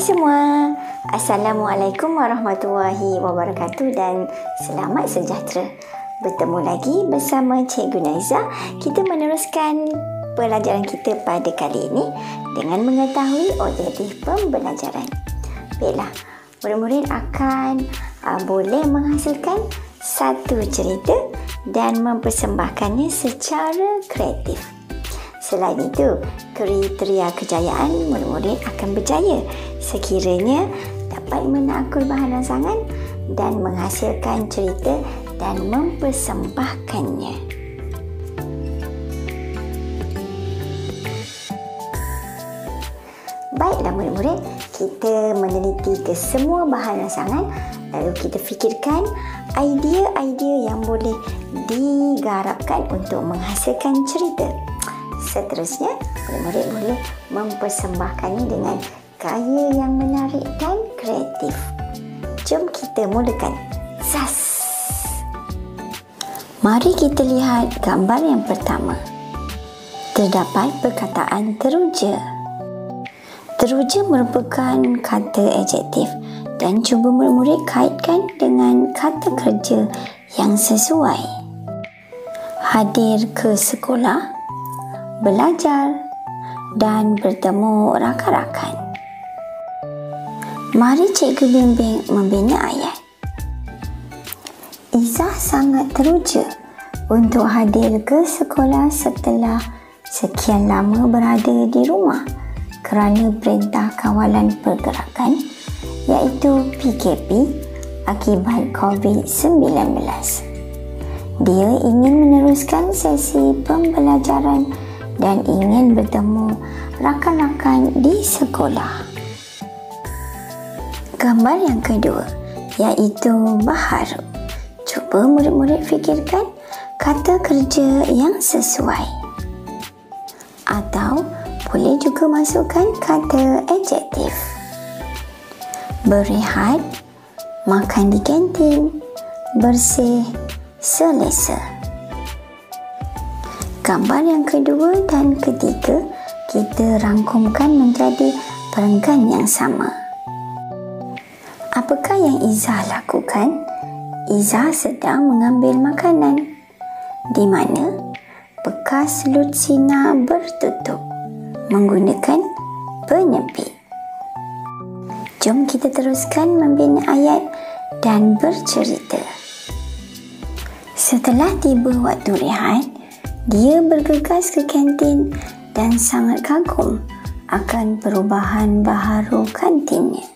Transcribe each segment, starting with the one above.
semua, Assalamualaikum warahmatullahi wabarakatuh dan selamat sejahtera. Bertemu lagi bersama Cikgu Naiza. Kita meneruskan pelajaran kita pada kali ini dengan mengetahui objektif pembelajaran. Baiklah, murid-murid akan boleh menghasilkan satu cerita dan mempersembahkannya secara kreatif. Selain itu, kriteria kejayaan murid-murid akan berjaya sekiranya dapat menakul bahan rangsangan dan menghasilkan cerita dan mempersembahkannya. Baiklah murid-murid, kita meneliti ke semua bahan rangsangan lalu kita fikirkan idea-idea yang boleh digarapkan untuk menghasilkan cerita. Seterusnya, murid-murid boleh mempersembahkannya dengan gaya yang menarik dan kreatif. Jom kita mulakan. Zas! Mari kita lihat gambar yang pertama. Terdapat perkataan teruja. Teruja merupakan kata adjektif dan cuba murid-murid kaitkan dengan kata kerja yang sesuai. Hadir ke sekolah, belajar dan bertemu rakan-rakan. Mari Cikgu bimbing membina ayat. Izzah sangat teruja untuk hadir ke sekolah setelah sekian lama berada di rumah kerana perintah kawalan pergerakan iaitu PKP akibat COVID-19. Dia ingin meneruskan sesi pembelajaran dan ingin bertemu rakan-rakan di sekolah. Gambar yang kedua iaitu baharu. Cuba murid-murid fikirkan kata kerja yang sesuai. Atau boleh juga masukkan kata adjektif. Berehat, makan di kantin, bersih, selesa. Gambar yang kedua dan ketiga kita rangkumkan menjadi perenggan yang sama. Apakah yang Izzah lakukan? Izzah sedang mengambil makanan di mana bekas lutsina bertutup menggunakan penyepit. Jom kita teruskan membina ayat dan bercerita. Setelah tiba waktu rehat, dia bergegas ke kantin dan sangat kagum akan perubahan baharu kantinnya.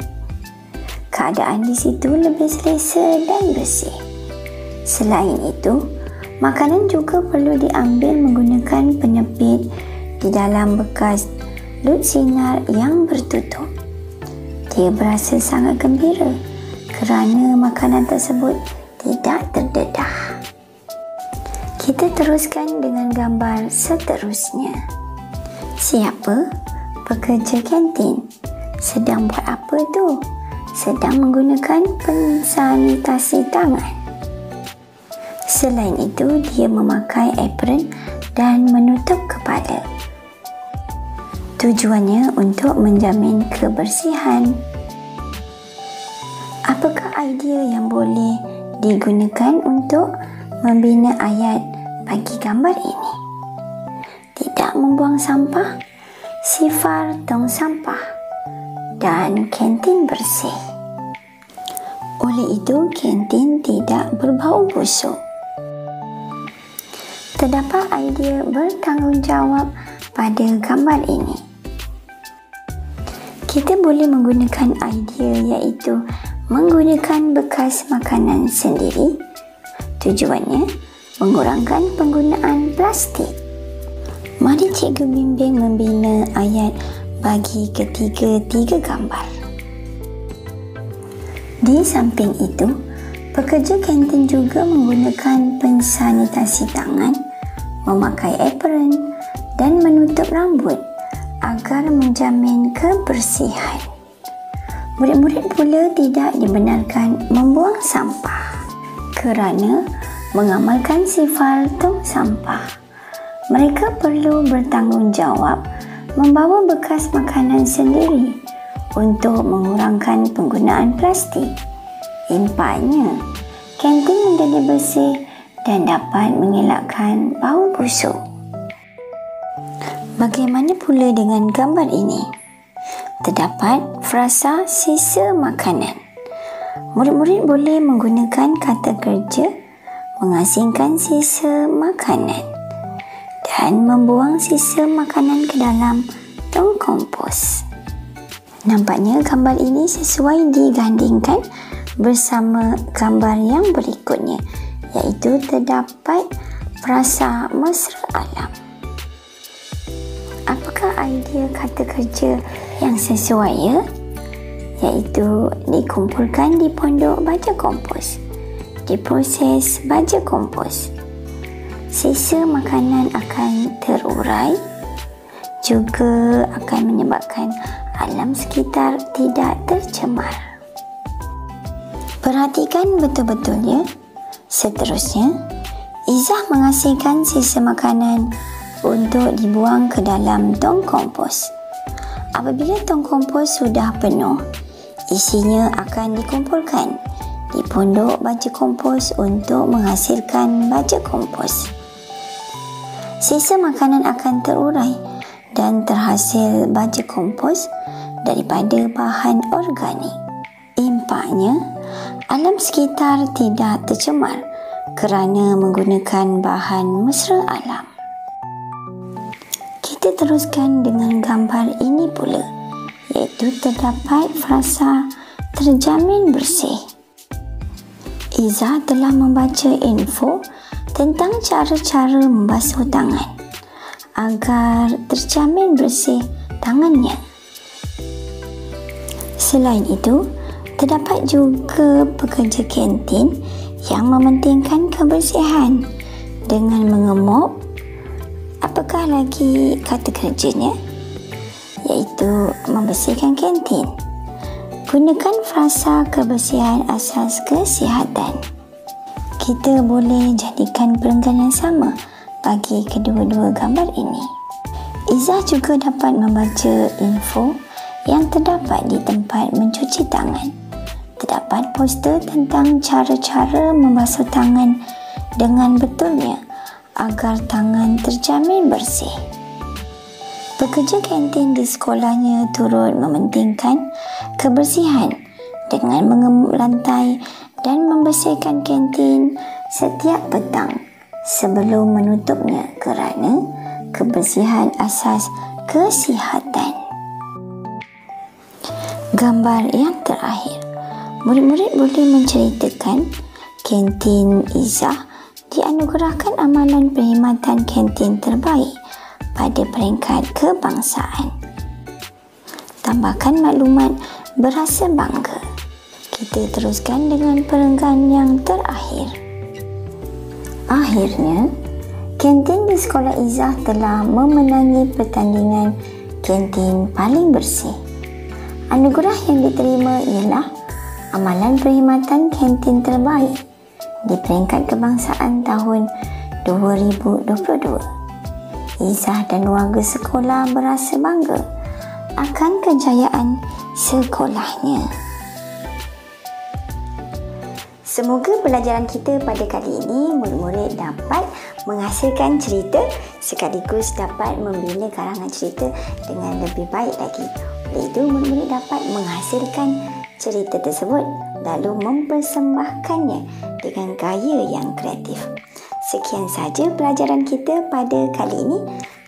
Keadaan di situ lebih selesa dan bersih. Selain itu, makanan juga perlu diambil menggunakan penyepit di dalam bekas lutsinar yang bertutup. Dia berasa sangat gembira kerana makanan tersebut tidak terdedah. Kita teruskan dengan gambar seterusnya. Siapa? Pekerja kantin. Sedang buat apa tu? Sedang menggunakan pensanitasi tangan. Selain itu, dia memakai apron dan menutup kepala. Tujuannya untuk menjamin kebersihan. Apakah idea yang boleh digunakan untuk membina ayat bagi gambar ini? Tidak membuang sampah, sifar tong sampah dan kantin bersih. Oleh itu, kantin tidak berbau busuk. Terdapat idea bertanggungjawab pada gambar ini. Kita boleh menggunakan idea iaitu menggunakan bekas makanan sendiri. Tujuannya mengurangkan penggunaan plastik. Mari Cikgu bimbing membina ayat bagi ketiga-tiga gambar. Di samping itu, pekerja kantin juga menggunakan pensanitasi tangan, memakai apron dan menutup rambut agar menjamin kebersihan. Murid-murid pula tidak dibenarkan membuang sampah kerana mengamalkan sifar tong sampah. Mereka perlu bertanggungjawab membawa bekas makanan sendiri untuk mengurangkan penggunaan plastik. Empatnya, kantin menjadi bersih dan dapat mengelakkan bau busuk. Bagaimana pula dengan gambar ini? Terdapat frasa sisa makanan. Murid-murid boleh menggunakan kata kerja mengasingkan sisa makanan dan membuang sisa makanan ke dalam tong kompos. Nampaknya gambar ini sesuai digandingkan bersama gambar yang berikutnya, iaitu terdapat frasa mesra alam. Apakah idea kata kerja yang sesuai ya? Iaitu dikumpulkan di pondok baja kompos, diproses baja kompos. Sisa makanan akan terurai, juga akan menyebabkan alam sekitar tidak tercemar. Perhatikan betul-betul ya. Seterusnya, Izzah mengasingkan sisa makanan untuk dibuang ke dalam tong kompos. Apabila tong kompos sudah penuh, isinya akan dikumpulkan di pondok baja kompos untuk menghasilkan baja kompos. Sisa makanan akan terurai dan terhasil baja kompos daripada bahan organik. Impaknya, alam sekitar tidak tercemar kerana menggunakan bahan mesra alam. Kita teruskan dengan gambar ini pula, iaitu terdapat frasa terjamin bersih. Izzah telah membaca info tentang cara-cara membasuh tangan agar terjamin bersih tangannya. Selain itu, terdapat juga pekerja kantin yang mementingkan kebersihan dengan mengemop, apakah lagi kata kerjanya, iaitu membersihkan kantin. Gunakan frasa kebersihan asas kesihatan. Kita boleh jadikan perenggan yang sama bagi kedua-dua gambar ini. Izzah juga dapat membaca info yang terdapat di tempat mencuci tangan. Terdapat poster tentang cara-cara membasuh tangan dengan betulnya agar tangan terjamin bersih. Pekerja kantin di sekolahnya turut mementingkan kebersihan dengan mengemuk lantai dan membersihkan kantin setiap petang sebelum menutupnya kerana kebersihan asas kesihatan. Gambar yang terakhir, murid-murid boleh menceritakan kantin Izzah dianugerahkan amalan perkhidmatan kantin terbaik pada peringkat kebangsaan. Tambahkan maklumat berasa bangga. Kita teruskan dengan perenggan yang terakhir. Akhirnya, kantin di sekolah Izzah telah memenangi pertandingan kantin paling bersih. Anugerah yang diterima ialah amalan perkhidmatan kantin terbaik di peringkat kebangsaan tahun 2022. Izzah dan warga sekolah berasa bangga akan kejayaan sekolahnya. Semoga pelajaran kita pada kali ini murid-murid dapat menghasilkan cerita sekaligus dapat membina karangan cerita dengan lebih baik lagi. Oleh itu, murid-murid dapat menghasilkan cerita tersebut lalu mempersembahkannya dengan gaya yang kreatif. Sekian saja pelajaran kita pada kali ini.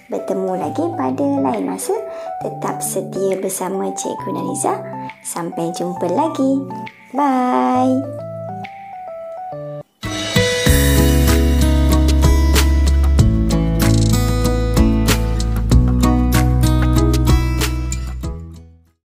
Bertemu lagi pada lain masa. Tetap setia bersama Cikgu Nariza. Sampai jumpa lagi. Bye.